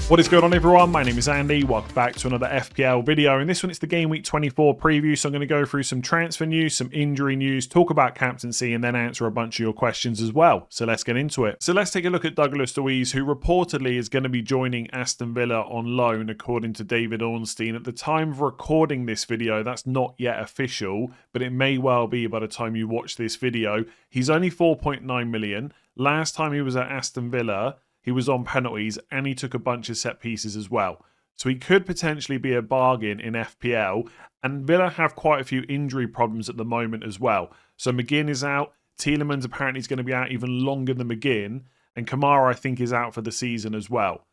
What is going on, everyone? My name is Andy. Welcome back to another FPL video. In this one, it's the Game Week 24 preview. So I'm going to go through some transfer news, some injury news, talk about captaincy, and then answer a bunch of your questions as well. So let's get into it. So let's take a look at Douglas Luiz, who reportedly is going to be joining Aston Villa on loan, according to David Ornstein. At the time of recording this video, that's not yet official, but it may well be by the time you watch this video. He's only 4.9 million. Last time he was at Aston Villa, he was on penalties and he took a bunch of set pieces as well. So he could potentially be a bargain in FPL. And Villa have quite a few injury problems at the moment as well. So McGinn is out. Tielemans apparently is going to be out even longer than McGinn. And Kamara, I think, is out for the season as well.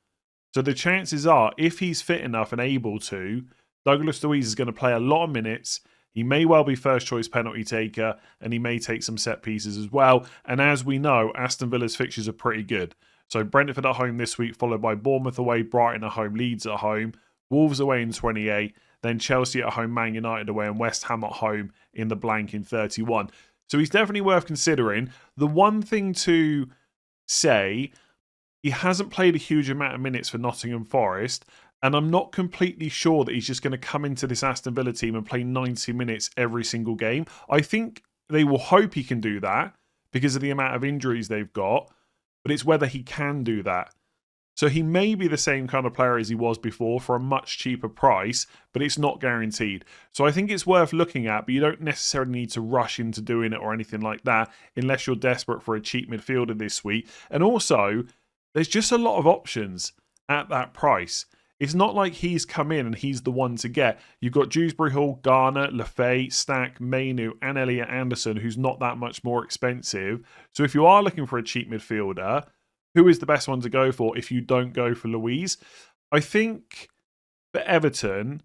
So the chances are, if he's fit enough and able to, Douglas Luiz is going to play a lot of minutes. He may well be first choice penalty taker and he may take some set pieces as well. And as we know, Aston Villa's fixtures are pretty good. So Brentford at home this week, followed by Bournemouth away, Brighton at home, Leeds at home, Wolves away in 28, then Chelsea at home, Man United away, and West Ham at home in the blank in 31. So he's definitely worth considering. The one thing to say, he hasn't played a huge amount of minutes for Nottingham Forest, and I'm not completely sure that he's just going to come into this Aston Villa team and play 90 minutes every single game. I think they will hope he can do that because of the amount of injuries they've got. But it's whether he can do that. So he may be the same kind of player as he was before for a much cheaper price, but it's not guaranteed. So I think it's worth looking at, but you don't necessarily need to rush into doing it or anything like that unless you're desperate for a cheap midfielder this week. And also, there's just a lot of options at that price. It's not like he's come in and he's the one to get. You've got Dewsbury Hall, Garner, Lafay, Stack, Mainu, and Elliot Anderson, who's not that much more expensive. So if you are looking for a cheap midfielder, who is the best one to go for if you don't go for Luiz? I think for Everton,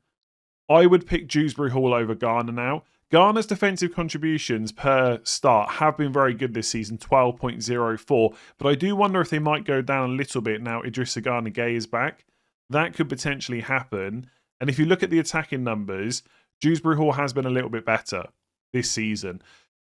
I would pick Dewsbury Hall over Garner now. Garner's defensive contributions per start have been very good this season, 12.04. But I do wonder if they might go down a little bit now Idrissa Gana Gueye is back. That could potentially happen. And if you look at the attacking numbers, Dewsbury Hall has been a little bit better this season.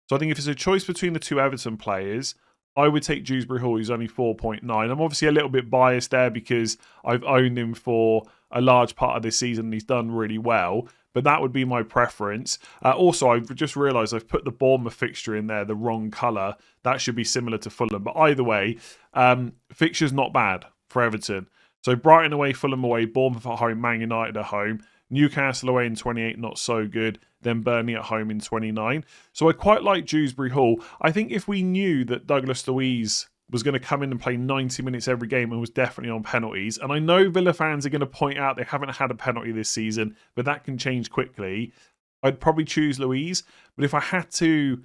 So I think if it's a choice between the two Everton players, I would take Dewsbury Hall, who's only 4.9. I'm obviously a little bit biased there because I've owned him for a large part of this season and he's done really well. But that would be my preference. Also, I've just realised I've put the Bournemouth fixture in there, the wrong colour. That should be similar to Fulham. But either way, fixture's not bad for Everton. So Brighton away, Fulham away, Bournemouth at home, Man United at home, Newcastle away in 28, not so good, then Burnley at home in 29. So I quite like Dewsbury Hall. I think if we knew that Douglas Luiz was going to come in and play 90 minutes every game and was definitely on penalties, and I know Villa fans are going to point out they haven't had a penalty this season, but that can change quickly, I'd probably choose Luiz. But if I had to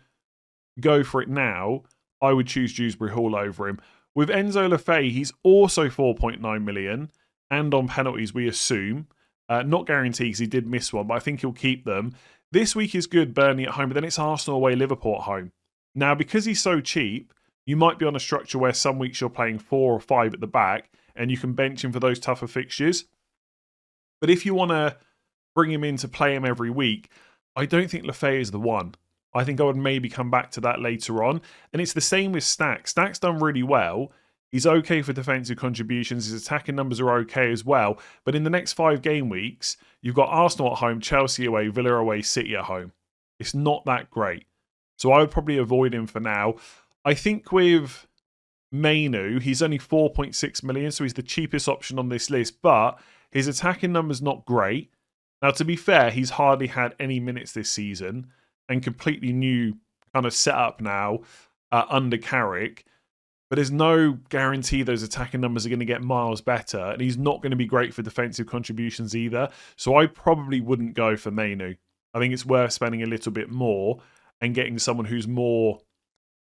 go for it now, I would choose Dewsbury Hall over him. With Enzo Lafay, he's also 4.9 million and on penalties, we assume. Not guaranteed because he did miss one, but I think he'll keep them. This week is good, Burnley at home, but then it's Arsenal away, Liverpool at home. Now, because he's so cheap, you might be on a structure where some weeks you're playing 4 or 5 at the back and you can bench him for those tougher fixtures. But if you want to bring him in to play him every week, I don't think Lafay is the one. I think I would maybe come back to that later on. And it's the same with Stack. Stack's done really well. He's okay for defensive contributions. His attacking numbers are okay as well. But in the next 5 game weeks, you've got Arsenal at home, Chelsea away, Villa away, City at home. It's not that great. So I would probably avoid him for now. I think with Mainu, he's only 4.6 million, so he's the cheapest option on this list. But his attacking numbers not great. Now, to be fair, he's hardly had any minutes this season. And completely new kind of setup now under Carrick. But there's no guarantee those attacking numbers are going to get miles better. And he's not going to be great for defensive contributions either. So I probably wouldn't go for Mainu. I think it's worth spending a little bit more and getting someone who's more,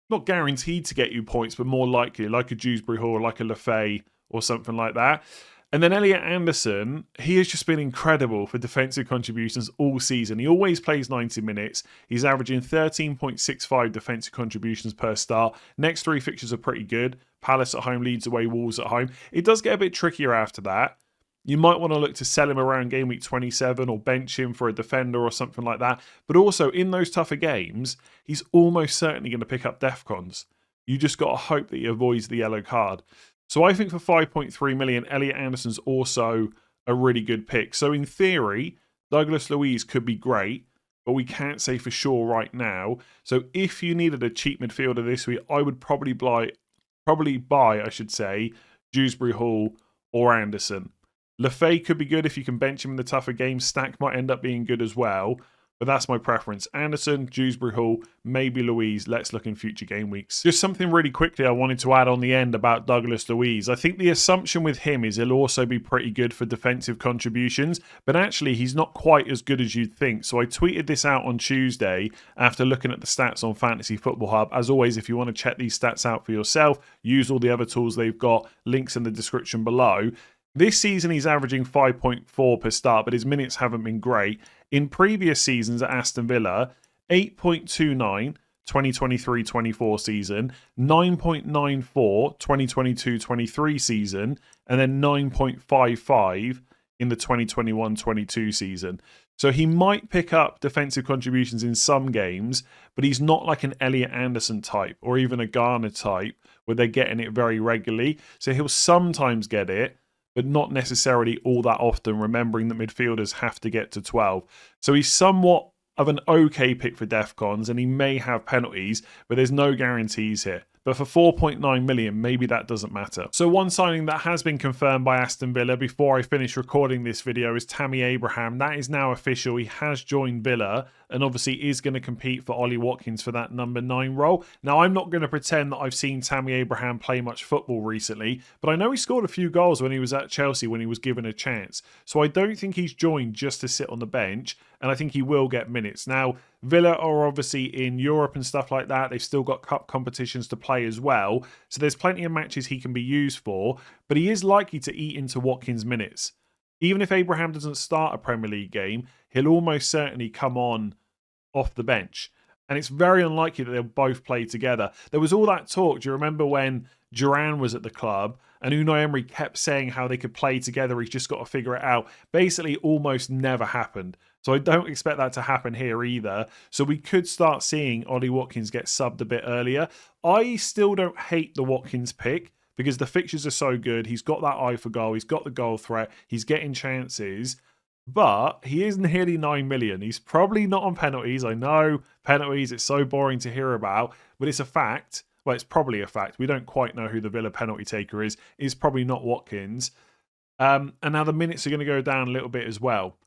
not guaranteed to get you points, but more likely, like a Dewsbury Hall, like a Lafay or something like that. And then Elliot Anderson, he has just been incredible for defensive contributions all season. He always plays 90 minutes. He's averaging 13.65 defensive contributions per start. Next 3 fixtures are pretty good. Palace at home, Leeds away, Wolves at home. It does get a bit trickier after that. You might want to look to sell him around game week 27 or bench him for a defender or something like that. But also, in those tougher games, he's almost certainly going to pick up DEFCONs. You just got to hope that he avoids the yellow card. So I think for 5.3 million, Elliot Anderson's also a really good pick. So in theory, Douglas Luiz could be great, but we can't say for sure right now. So if you needed a cheap midfielder this week, I would probably buy, I should say, Dewsbury Hall or Anderson. Lefay could be good if you can bench him in the tougher games. Stack might end up being good as well. But that's my preference. Anderson, Dewsbury Hall, maybe Luiz. Let's look in future game weeks. Just something really quickly I wanted to add on the end about Douglas Luiz. I think the assumption with him is he'll also be pretty good for defensive contributions, but actually he's not quite as good as you'd think. So I tweeted this out on Tuesday after looking at the stats on Fantasy Football Hub. As always, if you want to check these stats out for yourself, use all the other tools they've got. Links in the description below. This season, he's averaging 5.4 per start, but his minutes haven't been great. In previous seasons at Aston Villa, 8.29, 2023-24 season, 9.94, 2022-23 season, and then 9.55 in the 2021-22 season. So he might pick up defensive contributions in some games, but he's not like an Elliot Anderson type or even a Garner type where they're getting it very regularly. So he'll sometimes get it, but not necessarily all that often, remembering that midfielders have to get to 12. So he's somewhat of an okay pick for DEFCONs, and he may have penalties, but there's no guarantees here. But for 4.9 million, maybe that doesn't matter. So one signing that has been confirmed by Aston Villa before I finish recording this video is Tammy Abraham. That is now official. He has joined Villa and obviously is going to compete for Ollie Watkins for that number 9 role. Now, I'm not going to pretend that I've seen Tammy Abraham play much football recently, but I know he scored a few goals when he was at Chelsea when he was given a chance. So I don't think he's joined just to sit on the bench, and I think he will get minutes. Now, Villa are obviously in Europe and stuff like that. They've still got cup competitions to play as well. So there's plenty of matches he can be used for, but he is likely to eat into Watkins' minutes. Even if Abraham doesn't start a Premier League game, he'll almost certainly come on off the bench. And it's very unlikely that they'll both play together. There was all that talk. Do you remember when Duran was at the club and Unai Emery kept saying how they could play together? He's just got to figure it out. Basically, almost never happened. So I don't expect that to happen here either. So we could start seeing Ollie Watkins get subbed a bit earlier. I still don't hate the Watkins pick because the fixtures are so good. He's got that eye for goal. He's got the goal threat. He's getting chances. But he is nearly 9 million. He's probably not on penalties. I know penalties, it's so boring to hear about, but it's a fact. Well, it's probably a fact. We don't quite know who the Villa penalty taker is. It's probably not Watkins. And now the minutes are going to go down a little bit as well.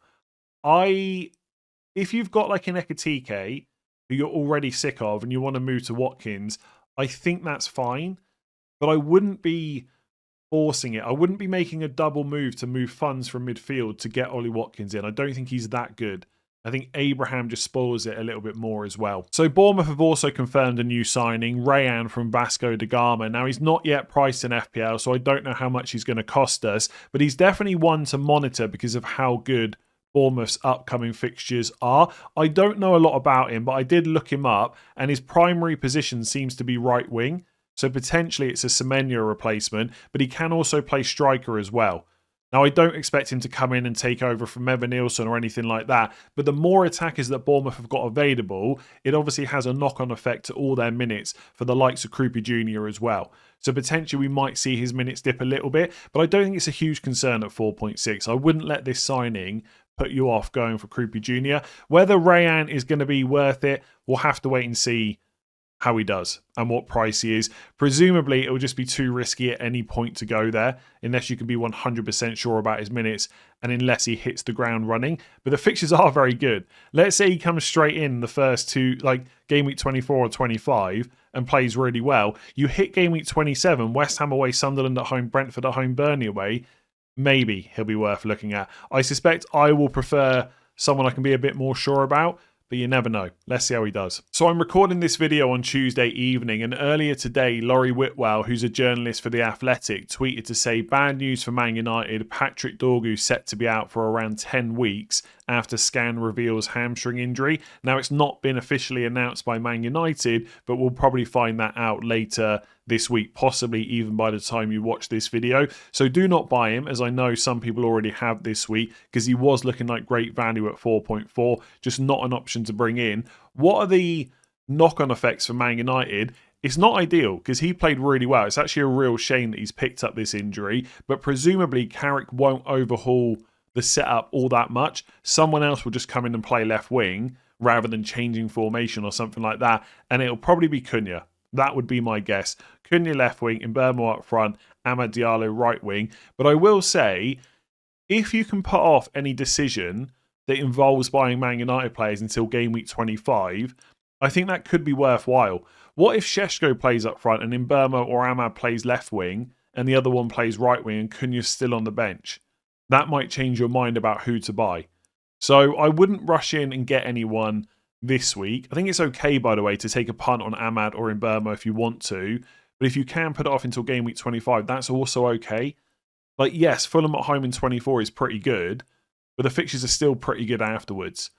If you've got like an Ekatike who you're already sick of and you want to move to Watkins, I think that's fine. But I wouldn't be forcing it. I wouldn't be making a double move to move funds from midfield to get Ollie Watkins in. I don't think he's that good. I think Abraham just spoils it a little bit more as well. So Bournemouth have also confirmed a new signing, Rayan from Vasco da Gama. Now, he's not yet priced in FPL, so I don't know how much he's going to cost us, but he's definitely one to monitor because of how good Bournemouth's upcoming fixtures are. I don't know a lot about him, but I did look him up, and his primary position seems to be right wing. So potentially it's a Semenyo replacement, but he can also play striker as well. Now, I don't expect him to come in and take over from Evan Nielsen or anything like that, but the more attackers that Bournemouth have got available, it obviously has a knock-on effect to all their minutes for the likes of Krupa Jr. as well. So potentially we might see his minutes dip a little bit, but I don't think it's a huge concern at 4.6. I wouldn't let this signing put you off going for Krupa Jr. Whether Rayan is going to be worth it, we'll have to wait and see how he does and what price he is. Presumably, it will just be too risky at any point to go there unless you can be 100% sure about his minutes and unless he hits the ground running. But the fixtures are very good. Let's say he comes straight in the first two, like game week 24 or 25, and plays really well. You hit game week 27, West Ham away, Sunderland at home, Brentford at home, Burnley away. Maybe he'll be worth looking at. I suspect I will prefer someone I can be a bit more sure about, but you never know. Let's see how he does. So I'm recording this video on Tuesday evening, and earlier today, Laurie Whitwell, who's a journalist for The Athletic, tweeted to say, bad news for Man United, Patrick Dorgu set to be out for around 10 weeks after scan reveals hamstring injury. Now, it's not been officially announced by Man United, but we'll probably find that out later this week, possibly even by the time you watch this video. So do not buy him, as I know some people already have this week, because he was looking like great value at 4.4, just not an option to bring in. What are the knock-on effects for Man United? It's not ideal because he played really well. It's actually a real shame that he's picked up this injury, but presumably Carrick won't overhaul the setup all that much. Someone else will just come in and play left wing rather than changing formation or something like that, and it'll probably be Cunha. That would be my guess. Cunha left wing, Mbeumo up front, Amad Diallo right wing. But I will say, if you can put off any decision that involves buying Man United players until game week 25, I think that could be worthwhile. What if Šeško plays up front and Mbeumo or Amad plays left wing and the other one plays right wing and Cunha's still on the bench? That might change your mind about who to buy. So I wouldn't rush in and get anyone this week. I think it's okay, by the way, to take a punt on Amad or Mbeumo if you want to. But if you can put it off until game week 25, that's also okay. Like, yes, Fulham at home in 24 is pretty good, but the fixtures are still pretty good afterwards.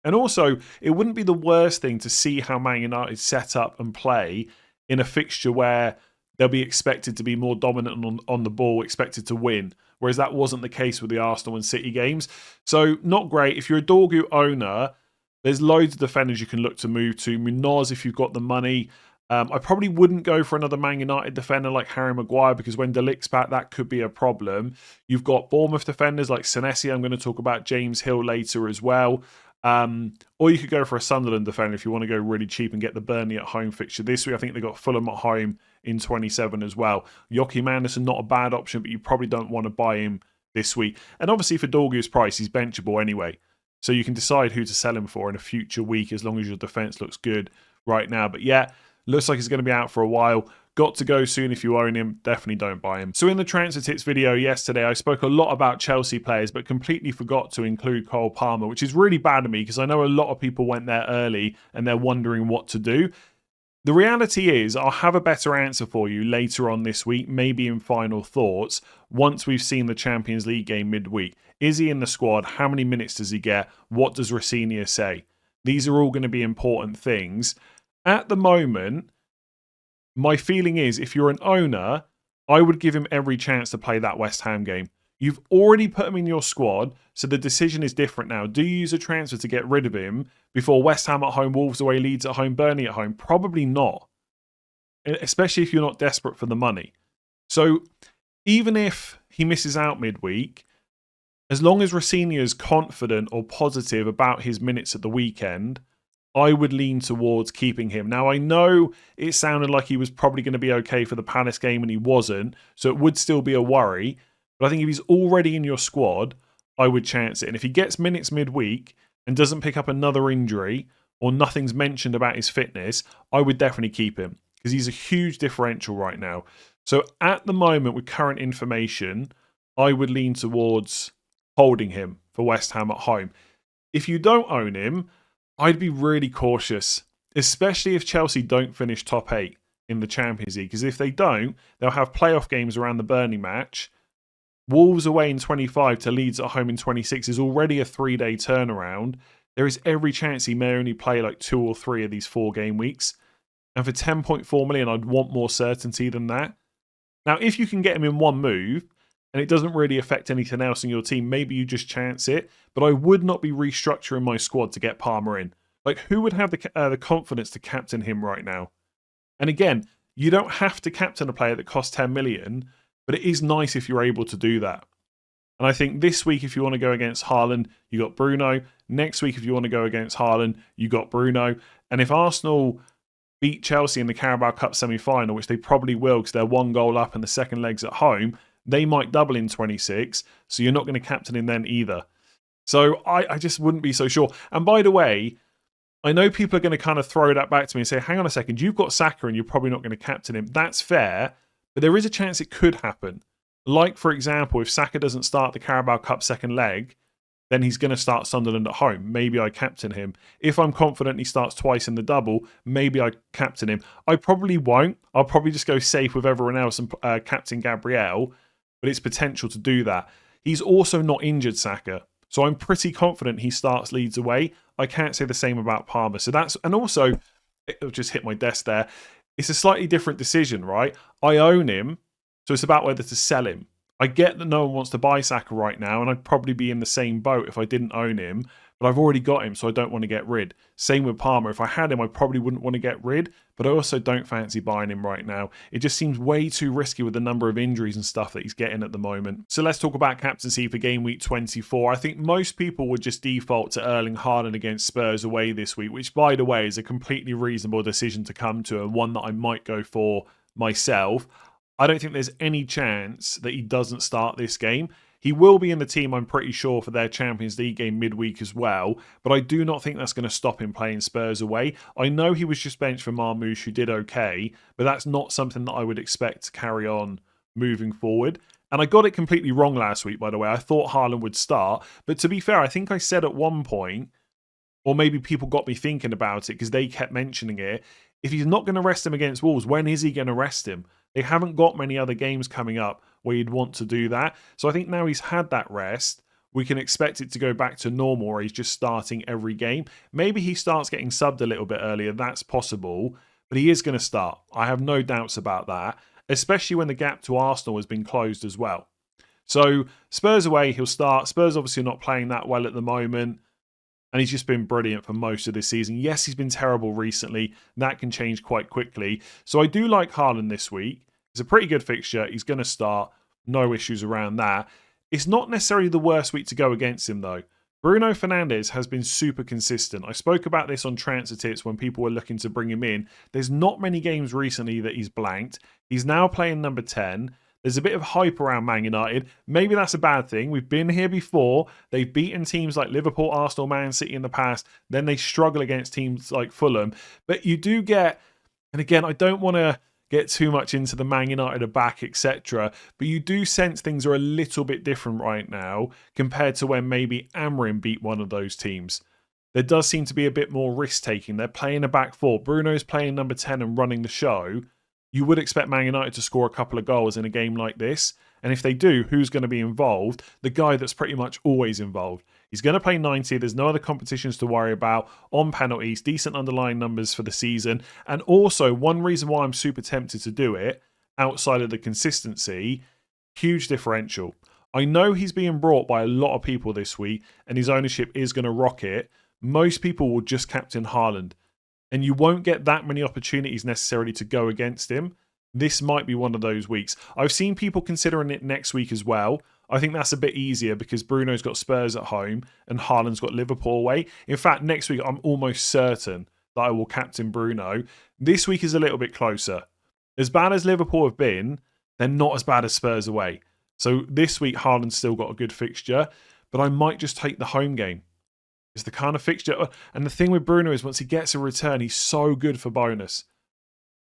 And also, it wouldn't be the worst thing to see how Man United set up and play in a fixture where they'll be expected to be more dominant on the ball, expected to win, whereas that wasn't the case with the Arsenal and City games. So, not great. If you're a Dorgu owner, there's loads of defenders you can look to move to. Munoz, if you've got the money. I probably wouldn't go for another Man United defender like Harry Maguire because when De Ligt's back, that could be a problem. You've got Bournemouth defenders like Senesi. I'm going to talk about James Hill later as well. Or you could go for a Sunderland defender if you want to go really cheap and get the Burnley at home fixture this week. I think they've got Fulham at home in 27 as well. Joachim Andersen, not a bad option, but you probably don't want to buy him this week. And obviously for Dorgu's price, he's benchable anyway. So you can decide who to sell him for in a future week as long as your defence looks good right now. But yeah, looks like he's going to be out for a while. Got to go soon if you own him. Definitely don't buy him. So in the transfer tips video yesterday, I spoke a lot about Chelsea players, but completely forgot to include Cole Palmer, which is really bad of me because I know a lot of people went there early and they're wondering what to do. The reality is I'll have a better answer for you later on this week, maybe in final thoughts, once we've seen the Champions League game midweek. Is he in the squad? How many minutes does he get? What does Rosenior say? These are all going to be important things. At the moment, my feeling is if you're an owner, I would give him every chance to play that West Ham game. You've already put him in your squad, so the decision is different now. Do you use a transfer to get rid of him before West Ham at home, Wolves away, Leeds at home, Burnley at home? Probably not, especially if you're not desperate for the money. So even if he misses out midweek, as long as Rosenior is confident or positive about his minutes at the weekend, I would lean towards keeping him. Now, I know it sounded like he was probably going to be okay for the Palace game and he wasn't, so it would still be a worry. But I think if he's already in your squad, I would chance it. And if he gets minutes midweek and doesn't pick up another injury or nothing's mentioned about his fitness, I would definitely keep him because he's a huge differential right now. So at the moment, with current information, I would lean towards holding him for West Ham at home. If you don't own him, I'd be really cautious, especially if Chelsea don't finish top 8 in the Champions League. Because if they don't, they'll have playoff games around the Burnley match. Wolves away in 25 to Leeds at home in 26 is already a 3-day turnaround. There is every chance he may only play like 2 or 3 of these 4 game weeks. And for 10.4 million, I'd want more certainty than that. Now, if you can get him in one move, and it doesn't really affect anything else in your team, maybe you just chance it. But I would not be restructuring my squad to get Palmer in. Like, who would have the confidence to captain him right now? And again, you don't have to captain a player that costs 10 million, but it is nice if you're able to do that. And I think this week, if you want to go against Haaland, you got Bruno. Next week, if you want to go against Haaland, you got Bruno. And if Arsenal beat Chelsea in the Carabao Cup semi-final, which they probably will because they're 1 goal up and the second leg's at home, they might double in 26, so you're not going to captain him then either. So I just wouldn't be so sure. And by the way, I know people are going to kind of throw that back to me and say, hang on a second, you've got Saka and you're probably not going to captain him. That's fair, but there is a chance it could happen. Like, for example, if Saka doesn't start the Carabao Cup second leg, then he's going to start Sunderland at home. Maybe I captain him. If I'm confident he starts twice in the double, maybe I captain him. I probably won't. I'll probably just go safe with everyone else and captain Gabriel. But it's potential to do that. He's also not injured, Saka. So I'm pretty confident he starts Leeds away. I can't say the same about Palmer. So that's, and also, it just hit my desk there. It's a slightly different decision, right? I own him, so it's about whether to sell him. I get that no one wants to buy Saka right now, and I'd probably be in the same boat if I didn't own him. but I've already got him, so I don't want to get rid. Same with Palmer. If I had him, I probably wouldn't want to get rid, but I also don't fancy buying him right now. It just seems way too risky with the number of injuries and stuff that he's getting at the moment. So let's talk about captaincy for game week 24. I think most people would just default to Erling Haaland against Spurs away this week, which, by the way, is a completely reasonable decision to come to, and one that I might go for myself. I don't think there's any chance that he doesn't start this game. He will be in the team, I'm pretty sure, for their Champions League game midweek as well, but I do not think that's going to stop him playing Spurs away. I know he was just benched for Marmoush, who did okay, but that's not something that I would expect to carry on moving forward. And I got it completely wrong last week, by the way. I thought Haaland would start, but to be fair, I think I said at one point, or maybe people got me thinking about it because they kept mentioning it, if he's not going to rest him against Wolves, when is he going to rest him? They haven't got many other games coming up where you'd want to do that. So I think now he's had that rest, we can expect it to go back to normal where he's just starting every game. Maybe he starts getting subbed a little bit earlier. That's possible. But he is going to start. I have no doubts about that, especially when the gap to Arsenal has been closed as well. So Spurs away, he'll start. Spurs obviously not playing that well at the moment. And he's just been brilliant for most of this season. Yes, he's been terrible recently. That can change quite quickly. So I do like Haaland this week. It's a pretty good fixture. He's going to start. No issues around that. It's not necessarily the worst week to go against him, though. Bruno Fernandes has been super consistent. I spoke about this on Transfer Tips when people were looking to bring him in. There's not many games recently that he's blanked. He's now playing number 10. There's a bit of hype around Man United. Maybe that's a bad thing. We've been here before. They've beaten teams like Liverpool, Arsenal, Man City in the past. Then they struggle against teams like Fulham. But you do get, and again, I don't want to get too much into the Man United are back, etc. But you do sense things are a little bit different right now compared to when maybe Amorim beat one of those teams. There does seem to be a bit more risk-taking. They're playing a back four. Bruno's playing number 10 and running the show. You would expect Man United to score a couple of goals in a game like this. And if they do, who's going to be involved? The guy that's pretty much always involved. He's going to play 90. There's no other competitions to worry about. On penalties, decent underlying numbers for the season. And also, one reason why I'm super tempted to do it, outside of the consistency, huge differential. I know he's being brought by a lot of people this week, and his ownership is going to rocket. Most people will just captain Haaland. And you won't get that many opportunities necessarily to go against him. This might be one of those weeks. I've seen people considering it next week as well. I think that's a bit easier because Bruno's got Spurs at home and Haaland's got Liverpool away. In fact, next week I'm almost certain that I will captain Bruno. This week is a little bit closer. As bad as Liverpool have been, they're not as bad as Spurs away. So this week Haaland's still got a good fixture, but I might just take the home game. It's the kind of fixture. And the thing with Bruno is once he gets a return, he's so good for bonus.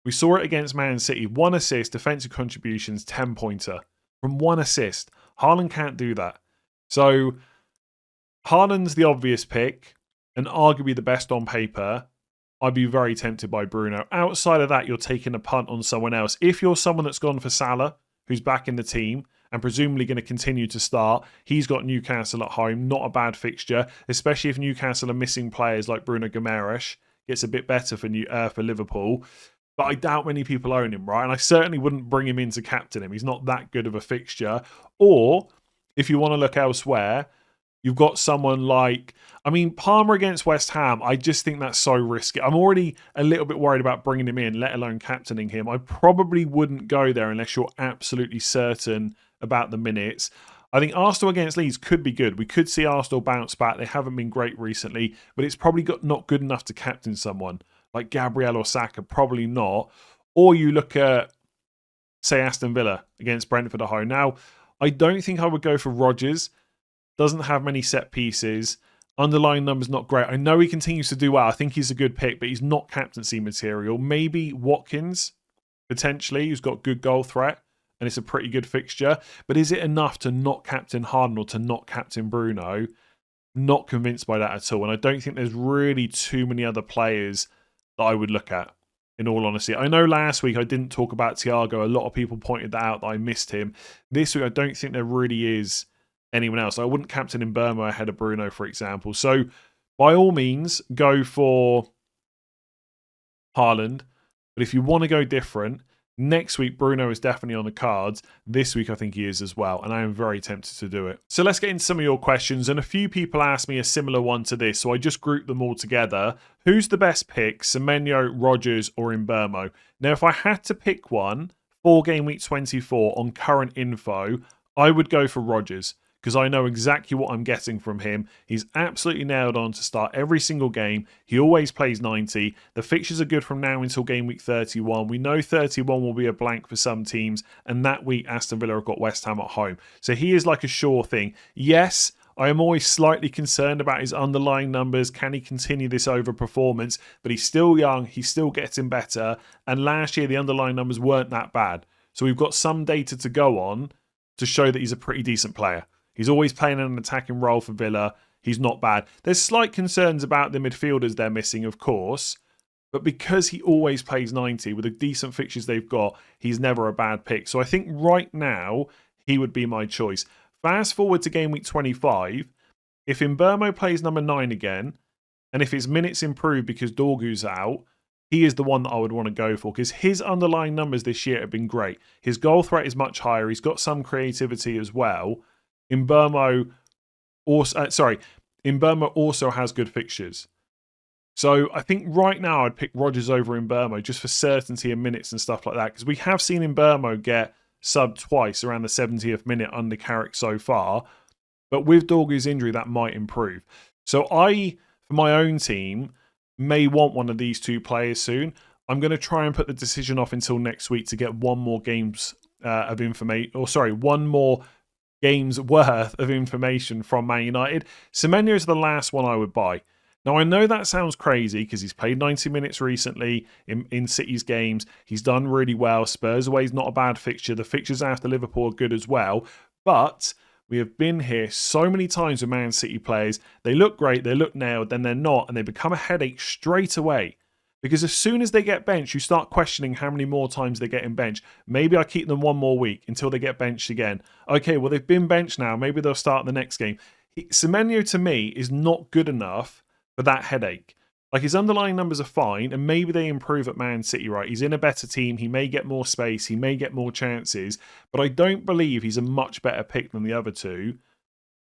We saw it against Man City. 1 assist, defensive contributions, 10-pointer. From 1 assist. Haaland can't do that. So Haaland's the obvious pick and arguably the best on paper. I'd be very tempted by Bruno. Outside of that, you're taking a punt on someone else. If you're someone that's gone for Salah, who's back in the team, and presumably going to continue to start. He's got Newcastle at home, not a bad fixture, especially if Newcastle are missing players like Bruno Guimaraes. Gets a bit better for Liverpool. But I doubt many people own him, right? And I certainly wouldn't bring him in to captain him. He's not that good of a fixture. Or, if you want to look elsewhere, you've got someone like, Palmer against West Ham. I just think that's so risky. I'm already a little bit worried about bringing him in, let alone captaining him. I probably wouldn't go there unless you're absolutely certain about the minutes. I think Arsenal against Leeds could be good. We could see Arsenal bounce back. They haven't been great recently, but it's probably not good enough to captain someone like Gabriel or Saka. Probably not. Or you look at, say, Aston Villa against Brentford at home. Now, I don't think I would go for ROGERS. Doesn't have many set pieces. Underlying numbers not great. I know he continues to do well. I think he's a good pick, but he's not captaincy material. Maybe Watkins, potentially, who's got good goal threat. And it's a pretty good fixture. But is it enough to not captain Haaland or to not captain Bruno? Not convinced by that at all. And I don't think there's really too many other players that I would look at, in all honesty. I know last week I didn't talk about Thiago. A lot of people pointed that out that I missed him. This week I don't think there really is anyone else. I wouldn't captain Mbeumo ahead of Bruno, for example. So by all means, go for Haaland. But if you want to go different, Next week, Bruno is definitely on the cards. This week, I think he is as well, and I am very tempted to do it. So let's get into some of your questions, and a few people asked me a similar one to this, so I just grouped them all together. Who's the best pick, Semenyo, Rogers, or Mbeumo? Now, if I had to pick one for Game Week 24 on current info, I would go for Rogers, because I know exactly what I'm getting from him. He's absolutely nailed on to start every single game. He always plays 90. The fixtures are good from now until game week 31. We know 31 will be a blank for some teams, and that week Aston Villa have got West Ham at home. So he is like a sure thing. Yes, I am always slightly concerned about his underlying numbers. Can he continue this overperformance? But he's still young. He's still getting better. And last year, the underlying numbers weren't that bad. So we've got some data to go on to show that he's a pretty decent player. He's always playing an attacking role for Villa. He's not bad. There's slight concerns about the midfielders they're missing, of course. But because he always plays 90 with the decent fixtures they've got, he's never a bad pick. So I think right now, he would be my choice. Fast forward to game week 25. If Mbeumo plays number 9 again, and if his minutes improve because Dorgu's out, he is the one that I would want to go for because his underlying numbers this year have been great. His goal threat is much higher. He's got some creativity as well. Mbeumo also has good fixtures. So I think right now I'd pick Rogers over Mbeumo just for certainty and minutes and stuff like that. Because we have seen Mbeumo get subbed twice around the 70th minute under Carrick so far. But with Dorgu's injury, that might improve. So I, for my own team, may want one of these two players soon. I'm going to try and put the decision off until next week to get one more games of information. One more games worth of information from Man United. Semenyo is the last one I would buy. Now, I know that sounds crazy because he's played 90 minutes recently in City's games. He's done really well. Spurs away is not a bad fixture. The fixtures after Liverpool are good as well. But we have been here so many times with Man City players. They look great, they look nailed, then they're not, and they become a headache straight away. Because as soon as they get benched, you start questioning how many more times they're getting benched. Maybe I keep them one more week until they get benched again. Okay, well, they've been benched now. Maybe they'll start the next game. Semenyo, to me, is not good enough for that headache. Like, his underlying numbers are fine, and maybe they improve at Man City, right? He's in a better team. He may get more space. He may get more chances. But I don't believe he's a much better pick than the other two.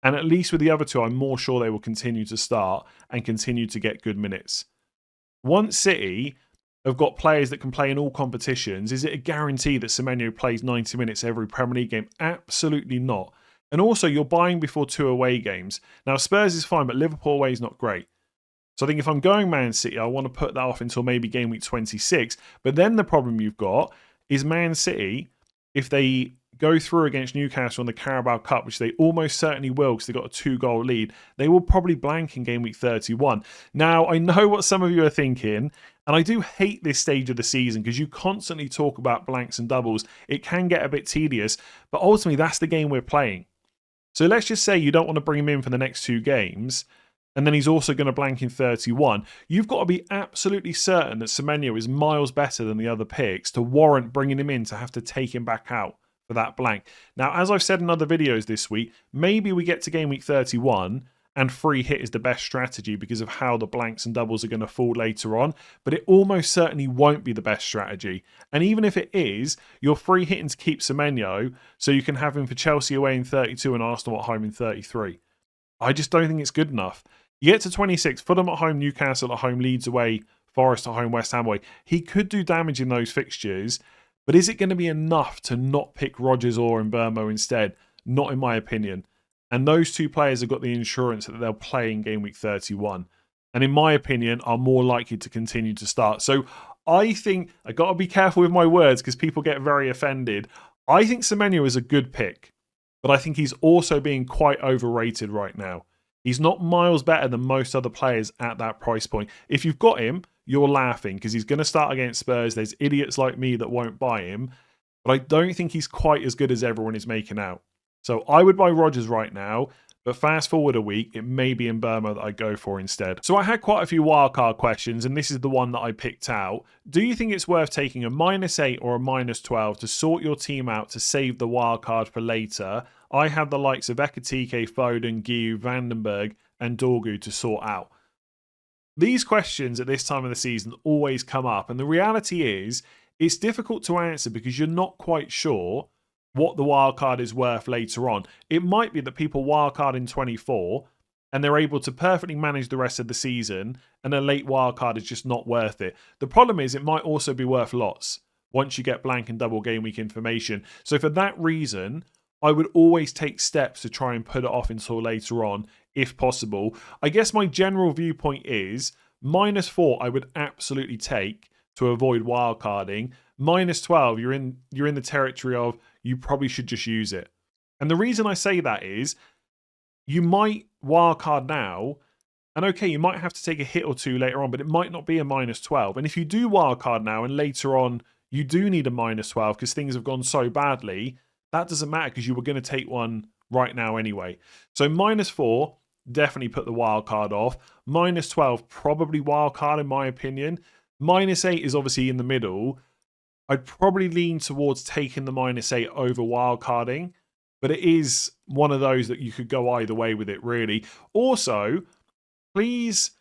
And at least with the other two, I'm more sure they will continue to start and continue to get good minutes. Once City have got players that can play in all competitions, is it a guarantee that Semenyo plays 90 minutes every Premier League game? Absolutely not. And also, you're buying before 2 away games. Now, Spurs is fine, but Liverpool away is not great. So I think if I'm going Man City, I want to put that off until maybe game week 26. But then the problem you've got is Man City, if they go through against Newcastle in the Carabao Cup, which they almost certainly will because they've got a 2-goal lead, they will probably blank in game week 31. Now, I know what some of you are thinking, and I do hate this stage of the season because you constantly talk about blanks and doubles. It can get a bit tedious, but ultimately that's the game we're playing. So let's just say you don't want to bring him in for the next 2 games, and then he's also going to blank in 31. You've got to be absolutely certain that Semenyo is miles better than the other picks to warrant bringing him in to have to take him back out for that blank. Now, as I've said in other videos this week, maybe we get to game week 31 and free hit is the best strategy because of how the blanks and doubles are going to fall later on, but it almost certainly won't be the best strategy. And even if it is, you're free hitting to keep Semenyo so you can have him for Chelsea away in 32 and Arsenal at home in 33. I just don't think it's good enough. You get to 26, Fulham at home, Newcastle at home, Leeds away, Forest at home, West Ham away. He could do damage in those fixtures, but is it going to be enough to not pick Rogers or Mbeumo instead? Not in my opinion. And those two players have got the insurance that they'll play in game week 31. And in my opinion, are more likely to continue to start. So I think, I got to be careful with my words because people get very offended. I think Semenyo is a good pick, but I think he's also being quite overrated right now. He's not miles better than most other players at that price point. If you've got him, you're laughing because he's going to start against Spurs. There's idiots like me that won't buy him. But I don't think he's quite as good as everyone is making out. So I would buy Rogers right now. But fast forward a week, it may be Mbeumo that I go for instead. So I had quite a few wildcard questions, and this is the one that I picked out. Do you think it's worth taking a -8 or a -12 to sort your team out to save the wildcard for later? I have the likes of Ekatike, Foden, Guiu, Vandenberg, and Dorgu to sort out. These questions at this time of the season always come up, and the reality is it's difficult to answer because you're not quite sure what the wildcard is worth later on. It might be that people wildcard in 24 and they're able to perfectly manage the rest of the season, and a late wildcard is just not worth it. The problem is it might also be worth lots once you get blank and double game week information. So for that reason, I would always take steps to try and put it off until later on, if possible. I guess my general viewpoint is -4 I would absolutely take to avoid wildcarding. -12, you're in the territory of you probably should just use it. And the reason I say that is you might wildcard now, and okay, you might have to take a hit or two later on, but it might not be a -12. And if you do wildcard now and later on you do need a -12 because things have gone so badly, that doesn't matter because you were going to take one right now anyway. So -4, definitely put the wildcard off. -12, probably wildcard in my opinion. -8 is obviously in the middle. I'd probably lean towards taking the -8 over wildcarding, but it is one of those that you could go either way with it, really. Also, please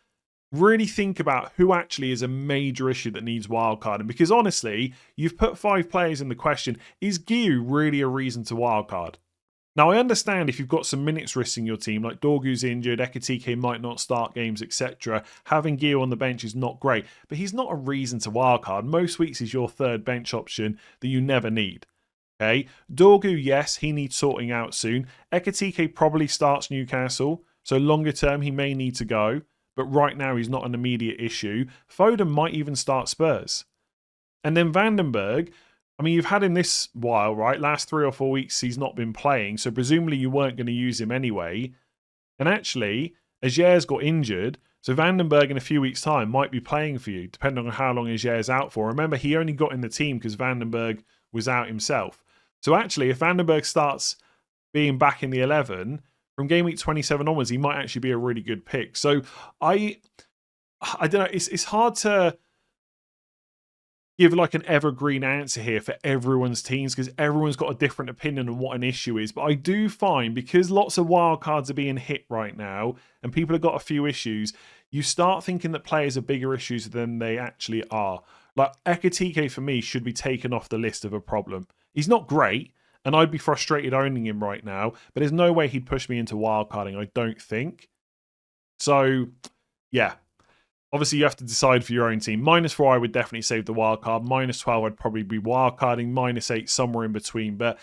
really think about who actually is a major issue that needs wildcarding, because honestly, you've put 5 players in the question. Is Guiu really a reason to wildcard? Now, I understand if you've got some minutes risks in your team, like Dorgu's injured, Ekitike might not start games, etc. Having Guiu on the bench is not great, but he's not a reason to wildcard. Most weeks he's your third bench option that you never need. Okay, Dorgu, yes, he needs sorting out soon. Ekitike probably starts Newcastle, so longer term he may need to go, but right now he's not an immediate issue. Foden might even start Spurs. And then Vandenberg, I mean, you've had him this while, right? Last 3 or 4 weeks he's not been playing, so presumably you weren't going to use him anyway. And actually, Ajer's got injured, so Vandenberg in a few weeks' time might be playing for you, depending on how long Ajer's out for. Remember, he only got in the team because Vandenberg was out himself. So actually, if Vandenberg starts being back in the 11, from game week 27 onwards, he might actually be a really good pick. So I don't know, it's hard to give like an evergreen answer here for everyone's teams because everyone's got a different opinion on what an issue is. But I do find, because lots of wildcards are being hit right now and people have got a few issues, you start thinking that players are bigger issues than they actually are. Like Ekitike for me should be taken off the list of a problem. He's not great, and I'd be frustrated owning him right now, but there's no way he'd push me into wildcarding, I don't think. So, yeah. Obviously, you have to decide for your own team. -4, I would definitely save the wildcard. -12, I'd probably be wildcarding. -8, somewhere in between. But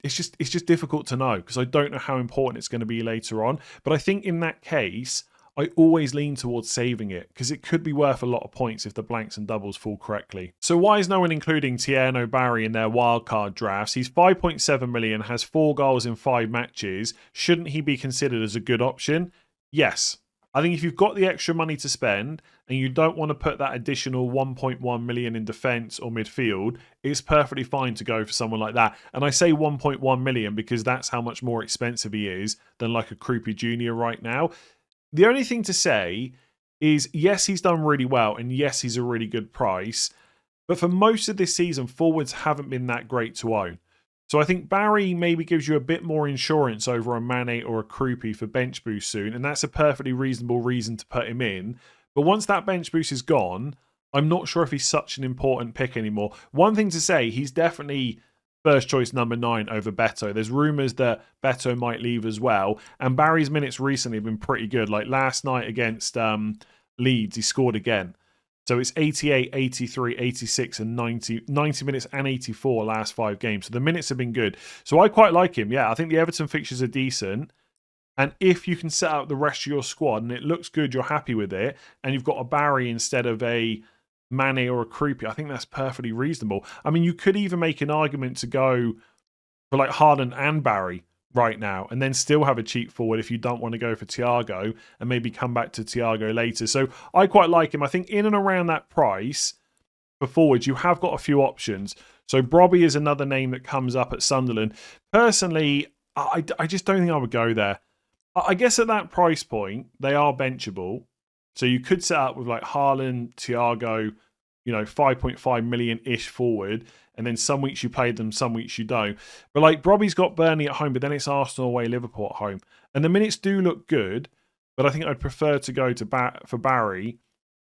it's just difficult to know because I don't know how important it's going to be later on. But I think in that case, I always lean towards saving it because it could be worth a lot of points if the blanks and doubles fall correctly. So why is no one including Tierno Barry in their wildcard drafts? He's 5.7 million, has 4 goals in 5 matches. Shouldn't he be considered as a good option? Yes. I think if you've got the extra money to spend and you don't want to put that additional 1.1 million in defence or midfield, it's perfectly fine to go for someone like that. And I say 1.1 million because that's how much more expensive he is than like a Krupi Jr. right now. The only thing to say is, yes, he's done really well, and yes, he's a really good price. But for most of this season, forwards haven't been that great to own. So I think Barry maybe gives you a bit more insurance over a Mane or a Krupi for bench boost soon, and that's a perfectly reasonable reason to put him in. But once that bench boost is gone, I'm not sure if he's such an important pick anymore. One thing to say, he's definitely first choice number 9 over Beto. There's rumours that Beto might leave as well. And Barry's minutes recently have been pretty good. Like last night against Leeds, he scored again. So it's 88, 83, 86 and 90 minutes and 84 last 5 games. So the minutes have been good. So I quite like him. Yeah, I think the Everton fixtures are decent. And if you can set up the rest of your squad and it looks good, you're happy with it, and you've got a Barry instead of a Mane or a Krupi, I think that's perfectly reasonable. I mean, you could even make an argument to go for like Haaland and Barry right now and then still have a cheap forward if you don't want to go for Thiago and maybe come back to Thiago later. So I quite like him. I think in and around that price for forwards, you have got a few options. So Brobby is another name that comes up at Sunderland. Personally, I just don't think I would go there. I guess at that price point, they are benchable. So you could set up with like Haaland, Thiago, 5.5 million-ish forward. And then some weeks you play them, some weeks you don't. But like Brobby's got Burnley at home, but then it's Arsenal away, Liverpool at home. And the minutes do look good, but I think I'd prefer to go for Barry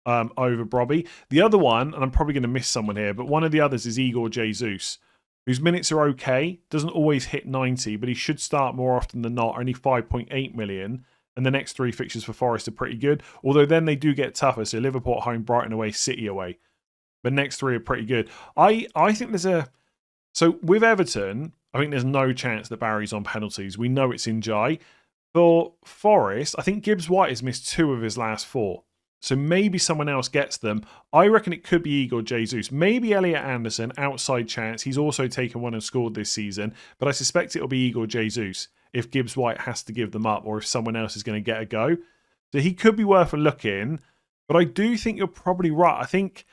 over Brobby. The other one, and I'm probably going to miss someone here, but one of the others is Igor Jesus, whose minutes are okay, doesn't always hit 90, but he should start more often than not, only 5.8 million. And the next 3 fixtures for Forest are pretty good, although then they do get tougher. So Liverpool at home, Brighton away, City away. But next 3 are pretty good. I think there's a... So with Everton, I think there's no chance that Barry's on penalties. We know it's Ndiaye. For Forest, I think Gibbs White has missed 2 of his last 4. So maybe someone else gets them. I reckon it could be Igor Jesus. Maybe Elliot Anderson, outside chance. He's also taken one and scored this season. But I suspect it'll be Igor Jesus if Gibbs White has to give them up or if someone else is going to get a go. So he could be worth a look in. But I do think you're probably right. I think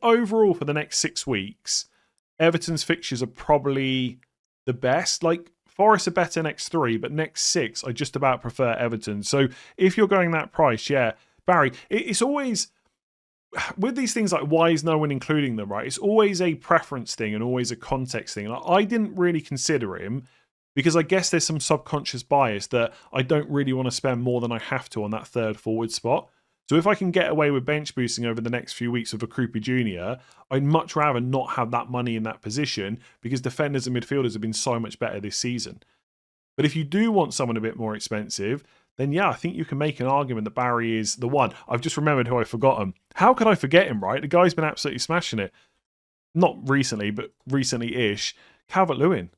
overall for the next 6 weeks, Everton's fixtures are probably the best. Like, Forest are better next 3, but next 6, I just about prefer Everton. So if you're going that price, yeah, Barry, it's always, with these things like why is no one including them, right? It's always a preference thing and always a context thing. Like, I didn't really consider him because I guess there's some subconscious bias that I don't really want to spend more than I have to on that third forward spot. So if I can get away with bench boosting over the next few weeks with a Krupa Jr., I'd much rather not have that money in that position because defenders and midfielders have been so much better this season. But if you do want someone a bit more expensive, then yeah, I think you can make an argument that Barry is the one. I've just remembered who I forgot him. How could I forget him, right? The guy's been absolutely smashing it. Not recently, but recently-ish. Calvert-Lewin.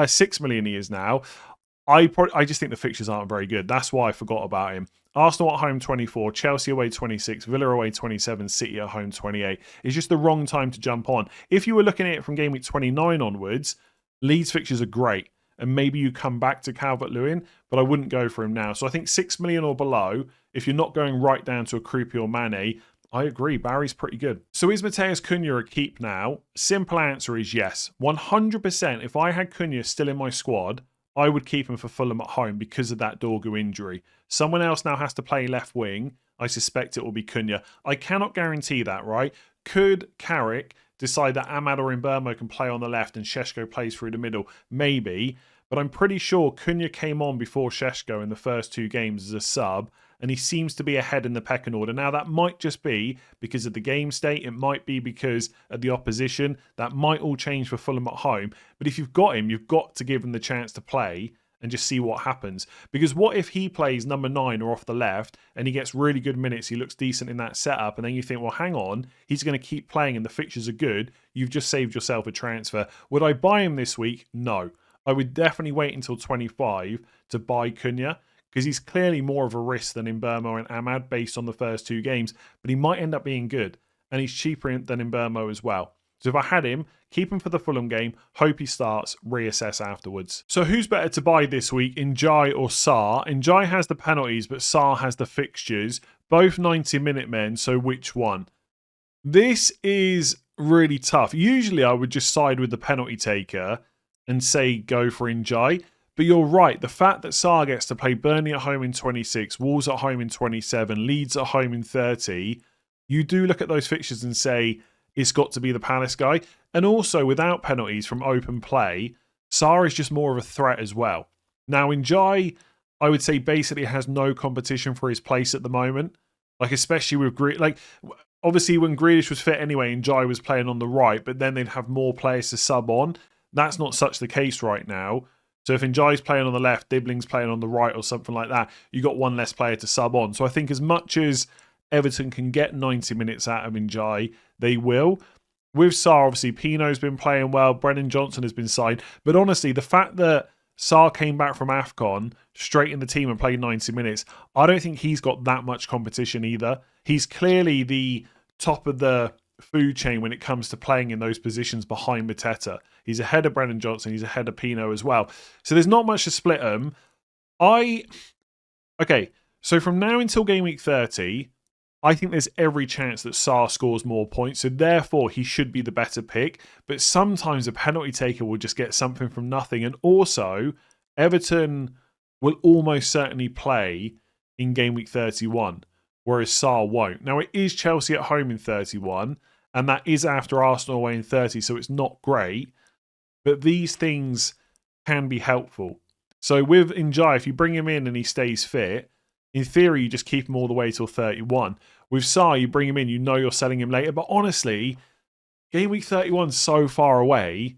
6 million he is now. I just think the fixtures aren't very good. That's why I forgot about him. Arsenal at home 24, Chelsea away 26, Villa away 27, City at home 28. It's just the wrong time to jump on. If you were looking at it from game week 29 onwards, Leeds fixtures are great. And maybe you come back to Calvert-Lewin, but I wouldn't go for him now. So I think 6 million or below, if you're not going right down to a Krupa or Mane, I agree, Barry's pretty good. So is Matheus Cunha a keep now? Simple answer is yes. 100% if I had Cunha still in my squad, I would keep him for Fulham at home because of that Dorgu injury. Someone else now has to play left wing. I suspect it will be Cunha. I cannot guarantee that, right? Could Carrick decide that Ahmad or Mbeumo can play on the left and Šeško plays through the middle? Maybe. But I'm pretty sure Cunha came on before Šeško in the first 2 games as a sub, and he seems to be ahead in the pecking order. Now, that might just be because of the game state. It might be because of the opposition. That might all change for Fulham at home. But if you've got him, you've got to give him the chance to play and just see what happens. Because what if he plays number 9 or off the left and he gets really good minutes, he looks decent in that setup, and then you think, well, hang on, he's going to keep playing and the fixtures are good. You've just saved yourself a transfer. Would I buy him this week? No. I would definitely wait until 25 to buy Cunha, because he's clearly more of a risk than Mbeumo and Ahmad based on the first 2 games, but he might end up being good, and he's cheaper than Mbeumo as well. So if I had him, keep him for the Fulham game, hope he starts, reassess afterwards. So who's better to buy this week, Ndiaye or Sarr? Ndiaye has the penalties, but Sarr has the fixtures. Both 90-minute men, so which one? This is really tough. Usually I would just side with the penalty taker and say go for Ndiaye. But you're right, the fact that Sarr gets to play Burnley at home in 26, Wolves at home in 27, Leeds at home in 30, you do look at those fixtures and say, it's got to be the Palace guy. And also, without penalties from open play, Sarr is just more of a threat as well. Now, Ndiaye, I would say, basically has no competition for his place at the moment. Like, especially with Grealish. Like, obviously, when Grealish was fit anyway, Ndiaye was playing on the right, but then they'd have more players to sub on. That's not such the case right now. So if Ndiaye's playing on the left, Dibling's playing on the right or something like that, you got one less player to sub on. So I think as much as Everton can get 90 minutes out of Ndiaye, they will. With Sarr, obviously, Pino's been playing well. Brennan Johnson has been signed. But honestly, the fact that Sarr came back from AFCON, straight in the team and played 90 minutes, I don't think he's got that much competition either. He's clearly the top of the food chain when it comes to playing in those positions behind Mateta. He's ahead of Brennan Johnson. He's ahead of Pino as well. So there's not much to split them. Okay, so from now until game week 30, I think there's every chance that Sarr scores more points. So therefore, he should be the better pick. But sometimes a penalty taker will just get something from nothing. And also, Everton will almost certainly play in game week 31, whereas Sarr won't. Now, it is Chelsea at home in 31, and that is after Arsenal away in 30, so it's not great. But these things can be helpful. So with Ndiaye, if you bring him in and he stays fit, in theory, you just keep him all the way till 31. With Sarr, you bring him in, you know you're selling him later. But honestly, game week 31 is so far away.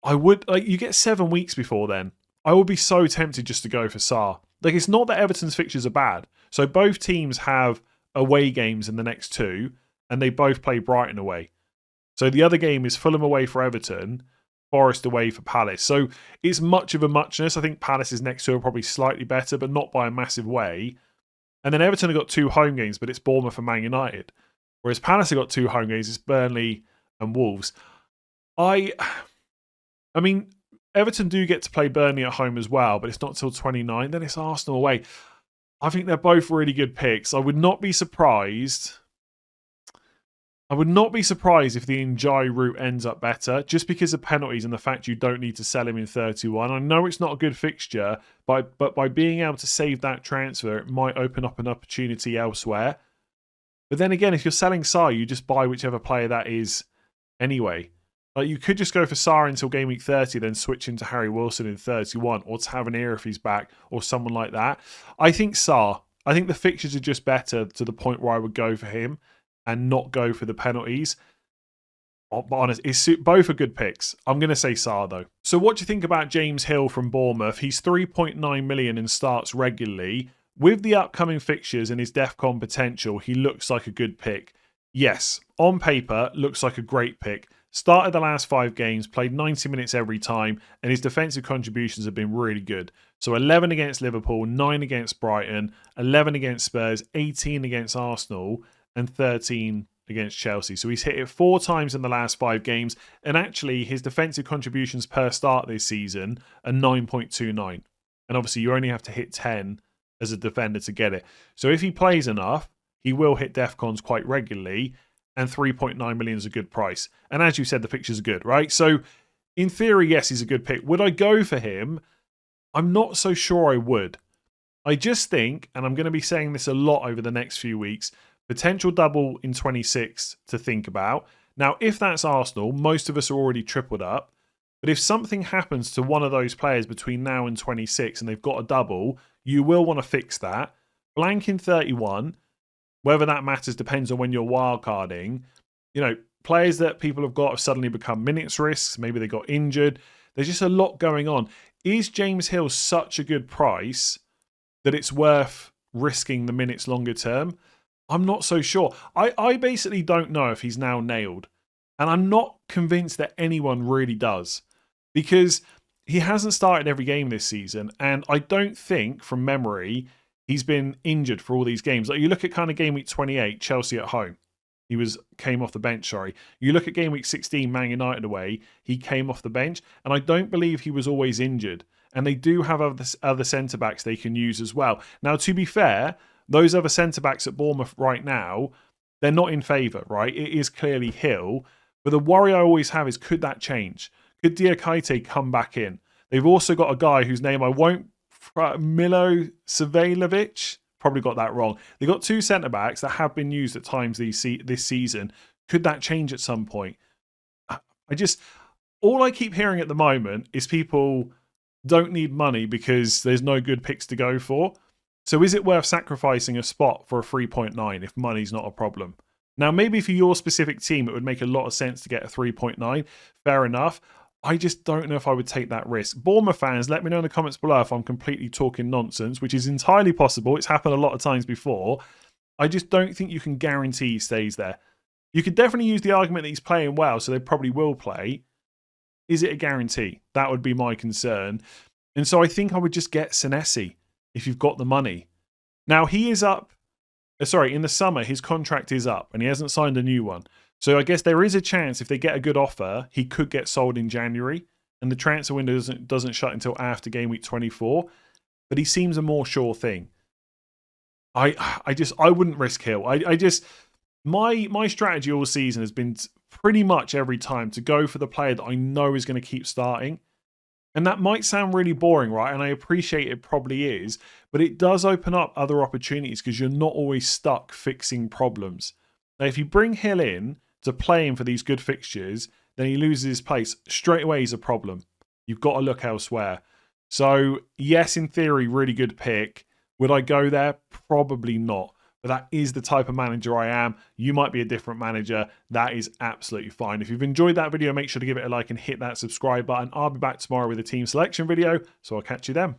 I would, like, you get 7 weeks before then. I would be so tempted just to go for Sarr. Like, it's not that Everton's fixtures are bad. So both teams have away games in the next 2, and they both play Brighton away. So the other game is Fulham away for Everton, Forest away for Palace. So it's much of a muchness. I think Palace's next 2 are probably slightly better, but not by a massive way. And then Everton have got 2 home games, but it's Bournemouth and Man United. Whereas Palace have got 2 home games, it's Burnley and Wolves. I mean, Everton do get to play Burnley at home as well, but it's not till 29. Then it's Arsenal away. I think they're both really good picks. I would not be surprised. I would not be surprised if the Ndiaye route ends up better, just because of penalties and the fact you don't need to sell him in 31. I know it's not a good fixture, but by being able to save that transfer, it might open up an opportunity elsewhere. But then again, if you're selling Sarr, you just buy whichever player that is anyway. Like, you could just go for Sarr until game week 30, then switch into Harry Wilson in 31, or Tavernier if he's back, or someone like that. I think Sarr. I think the fixtures are just better to the point where I would go for him and not go for the penalties. But honestly, both are good picks. I'm going to say Sarr, though. So what do you think about James Hill from Bournemouth? He's 3.9 million and starts regularly. With the upcoming fixtures and his DEFCON potential, he looks like a good pick. Yes, on paper, looks like a great pick. Started the last 5 games, played 90 minutes every time, and his defensive contributions have been really good. So 11 against Liverpool, 9 against Brighton, 11 against Spurs, 18 against Arsenal, and 13 against Chelsea. So he's hit it 4 times in the last 5 games, and actually his defensive contributions per start this season are 9.29. And obviously you only have to hit 10 as a defender to get it. So if he plays enough, he will hit DEFCONs quite regularly, and 3.9 million is a good price. And as you said, the pictures are good, right? So in theory, yes, he's a good pick. Would I go for him? I'm not so sure I would. I just think, and I'm going to be saying this a lot over the next few weeks, potential double in 26 to think about. Now, if that's Arsenal, most of us are already tripled up. But if something happens to one of those players between now and 26 and they've got a double, you will want to fix that. Blank in 31. Whether that matters depends on when you're wildcarding. You know, players that people have got have suddenly become minutes risks. Maybe they got injured. There's just a lot going on. Is James Hill such a good price that it's worth risking the minutes longer term? I'm not so sure. I basically don't know if he's now nailed. And I'm not convinced that anyone really does. Because he hasn't started every game this season. And I don't think, from memory, he's been injured for all these games. Like, you look at kind of game week 28, Chelsea at home. He came off the bench, sorry. You look at game week 16, Man United away, he came off the bench. And I don't believe he was always injured. And they do have other centre-backs they can use as well. Now, to be fair, those other centre-backs at Bournemouth right now, they're not in favour, right? It is clearly Hill. But the worry I always have is, could that change? Could Ndiaye come back in? They've also got a guy whose name I won't... Milo Savailovic, probably got that wrong. They've got 2 centre-backs that have been used at times this season. Could that change at some point? All I keep hearing at the moment is people don't need money because there's no good picks to go for. So is it worth sacrificing a spot for a 3.9 if money's not a problem? Now, maybe for your specific team, it would make a lot of sense to get a 3.9. Fair enough. I just don't know if I would take that risk. Bournemouth fans, let me know in the comments below if I'm completely talking nonsense, which is entirely possible. It's happened a lot of times before. I just don't think you can guarantee he stays there. You could definitely use the argument that he's playing well, so they probably will play. Is it a guarantee? That would be my concern. And so I think I would just get Senesi if you've got the money. Now, he is up. In the summer, his contract is up and he hasn't signed a new one. So I guess there is a chance if they get a good offer, he could get sold in January. And the transfer window doesn't shut until after game week 24. But he seems a more sure thing. I wouldn't risk Hill. My strategy all season has been pretty much every time to go for the player that I know is going to keep starting. And that might sound really boring, right? And I appreciate it probably is. But it does open up other opportunities because you're not always stuck fixing problems. Now, if you bring Hill in to play him for these good fixtures, then he loses his place. Straight away is a problem. You've got to look elsewhere. So, yes, in theory, really good pick. Would I go there? Probably not. But that is the type of manager I am. You might be a different manager. That is absolutely fine. If you've enjoyed that video, make sure to give it a like and hit that subscribe button. I'll be back tomorrow with a team selection video, so I'll catch you then.